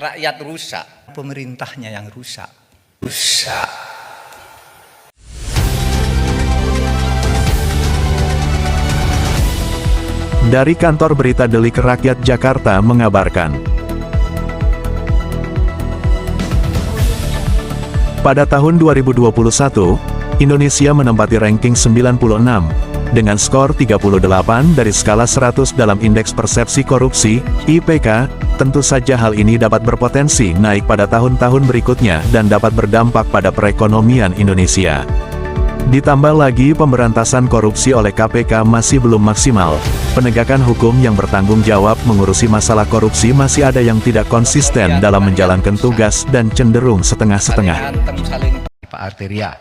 rakyat rusak, pemerintahnya yang rusak. Rusak. Dari kantor berita Delik Rakyat Jakarta mengabarkan, pada tahun 2021, Indonesia menempati ranking 96, dengan skor 38 dari skala 100 dalam Indeks Persepsi Korupsi, IPK. Tentu saja hal ini dapat berpotensi naik pada tahun-tahun berikutnya dan dapat berdampak pada perekonomian Indonesia. Ditambah lagi pemberantasan korupsi oleh KPK masih belum maksimal, penegakan hukum yang bertanggung jawab mengurusi masalah korupsi masih ada yang tidak konsisten dalam menjalankan tugas dan cenderung setengah-setengah. Pak Arteria,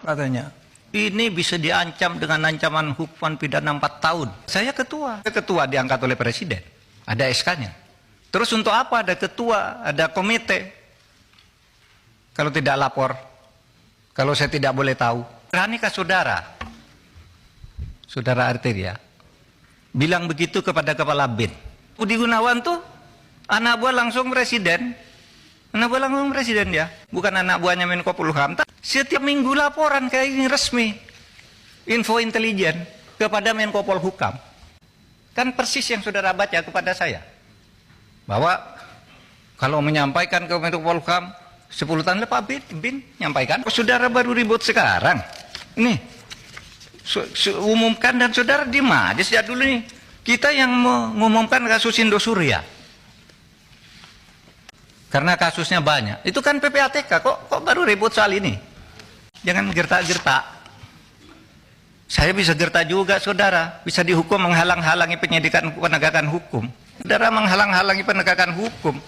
katanya, ini bisa diancam dengan ancaman hukuman pidana 4 tahun. Saya ketua diangkat oleh presiden, ada SK-nya. Terus untuk apa ada ketua, ada komite? Kalau tidak lapor, kalau saya tidak boleh tahu, beranikah saudara Arteria bilang begitu kepada kepala BIN? Budi Gunawan tuh anak buah langsung presiden, ya, bukan anak buahnya Menko Polhukam. Setiap minggu laporan kayak ini resmi, info intelijen kepada Menko Polhukam. Kan persis yang saudara baca kepada saya, bahwa kalau menyampaikan ke Menko Polhukam 10 tahun lepas bin nyampaikan. Saudara baru ribut sekarang. Nih, umumkan dan saudara diem aja sejak dulu nih. Kita yang mengumumkan kasus Indosuria. Karena kasusnya banyak. Itu kan PPATK, kok baru ribut soal ini? Jangan gertak-gertak. Saya bisa gertak juga saudara. Bisa dihukum menghalang-halangi penyidikan penegakan hukum. Saudara menghalang-halangi penegakan hukum.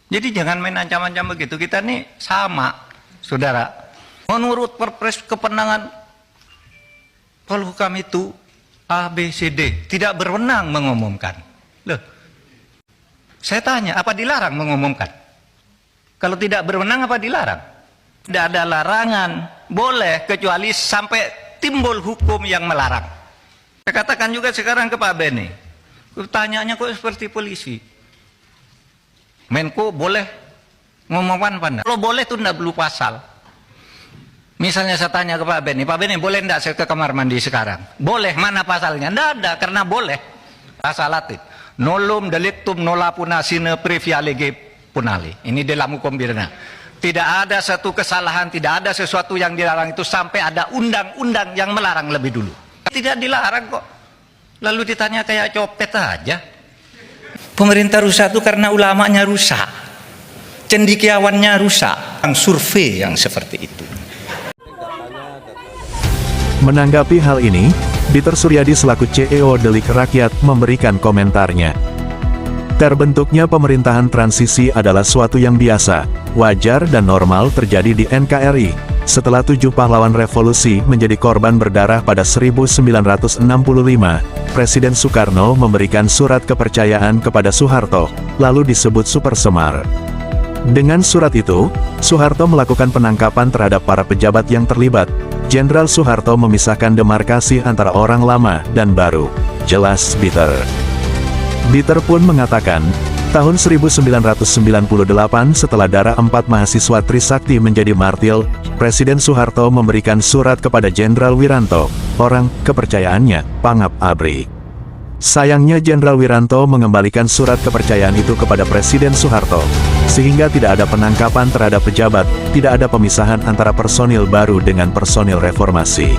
Jadi jangan main ancam-ancam begitu. Kita nih sama, saudara. Menurut Perpres kepenangan Polhukam itu A, B, C, D. Tidak berwenang mengumumkan. Loh, saya tanya, apa dilarang mengumumkan? Kalau tidak berwenang, apa dilarang? Tidak ada larangan. Boleh, kecuali sampai timbul hukum yang melarang. Saya katakan juga sekarang ke Pak Beni. Pertanyaannya kok seperti polisi. Menko boleh ngomongkan apa enggak? Kalau boleh itu enggak perlu pasal. Misalnya saya tanya ke Pak Beni boleh enggak saya ke kamar mandi sekarang? Boleh, mana pasalnya? Enggak ada, karena boleh. Pasal latin. Nolum delictum nolapuna sine previa lege punali. Ini dalam hukum pidana. Tidak ada satu kesalahan, tidak ada sesuatu yang dilarang itu sampai ada undang-undang yang melarang lebih dulu. Tidak dilarang kok. Lalu ditanya kayak copet aja. Pemerintah rusak itu karena ulamanya rusak, cendekiawannya rusak, survei yang seperti itu. Menanggapi hal ini, Dieter Suryadi selaku CEO Delik Rakyat memberikan komentarnya. Terbentuknya pemerintahan transisi adalah suatu yang biasa, wajar dan normal terjadi di NKRI. Setelah 7 pahlawan revolusi menjadi korban berdarah pada 1965, Presiden Soekarno memberikan surat kepercayaan kepada Soeharto, lalu disebut Super Semar. Dengan surat itu, Soeharto melakukan penangkapan terhadap para pejabat yang terlibat. Jenderal Soeharto memisahkan demarkasi antara orang lama dan baru. Jelas Dieter. Dieter pun mengatakan, tahun 1998 setelah darah 4 mahasiswa Trisakti menjadi martir, Presiden Soeharto memberikan surat kepada Jenderal Wiranto, orang kepercayaannya, Pangap ABRI. Sayangnya Jenderal Wiranto mengembalikan surat kepercayaan itu kepada Presiden Soeharto, sehingga tidak ada penangkapan terhadap pejabat, tidak ada pemisahan antara personil baru dengan personil reformasi.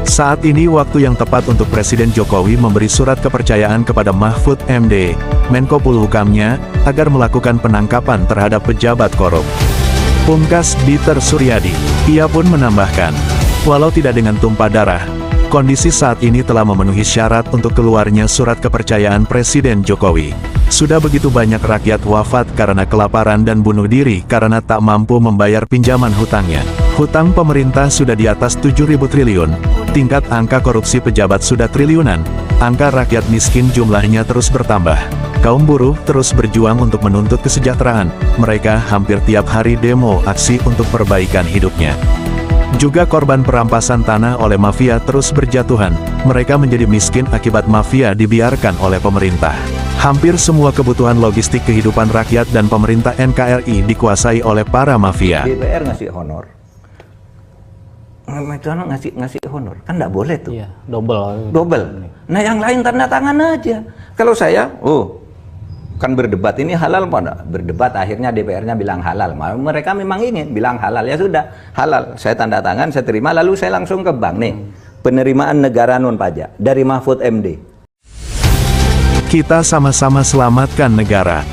Saat ini waktu yang tepat untuk Presiden Jokowi memberi surat kepercayaan kepada Mahfud MD, Menko Polhukamnya, agar melakukan penangkapan terhadap pejabat korup. Pungkas Dieter Suryadi. Ia pun menambahkan, walau tidak dengan tumpah darah, kondisi saat ini telah memenuhi syarat untuk keluarnya surat kepercayaan Presiden Jokowi. Sudah begitu banyak rakyat wafat karena kelaparan dan bunuh diri karena tak mampu membayar pinjaman hutangnya. Hutang pemerintah sudah di atas 7.000 triliun, tingkat angka korupsi pejabat sudah triliunan, angka rakyat miskin jumlahnya terus bertambah. Kaum buruh terus berjuang untuk menuntut kesejahteraan, mereka hampir tiap hari demo aksi untuk perbaikan hidupnya. Juga korban perampasan tanah oleh mafia terus berjatuhan, mereka menjadi miskin akibat mafia dibiarkan oleh pemerintah. Hampir semua kebutuhan logistik kehidupan rakyat dan pemerintah NKRI dikuasai oleh para mafia. DPR ngasih honor, ngasih honor, kan nggak boleh tuh. Iya, double. Nah yang lain tanda tangan aja. Kalau saya, kan berdebat ini halal apa enggak? Berdebat akhirnya DPR-nya bilang halal. Mereka memang ingin bilang halal, ya sudah halal. Saya tanda tangan, saya terima, lalu saya langsung ke bank nih. Penerimaan negara non pajak dari Mahfud MD. Kita sama-sama selamatkan negara.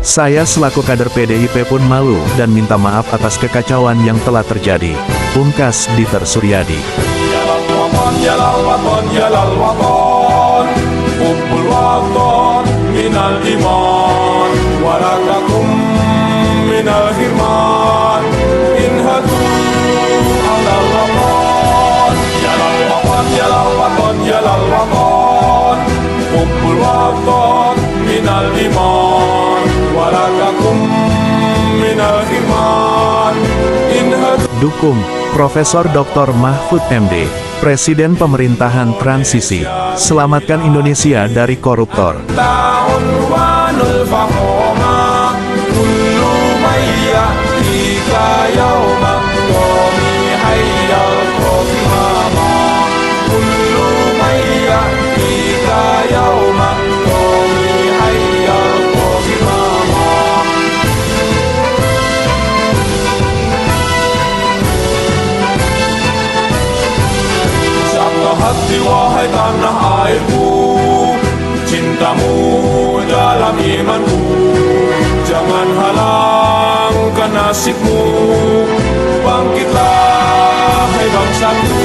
Saya selaku kader PDIP pun malu dan minta maaf atas kekacauan yang telah terjadi. Pungkas Dieter Suryadi. Dukung Profesor Dr. Mahfud MD, Presiden Pemerintahan Transisi. Selamatkan Indonesia dari koruptor. Hati wahai tanah airku, cintamu dalam imanku, jangan halangkan nasibmu, bangkitlah hai bangsaku.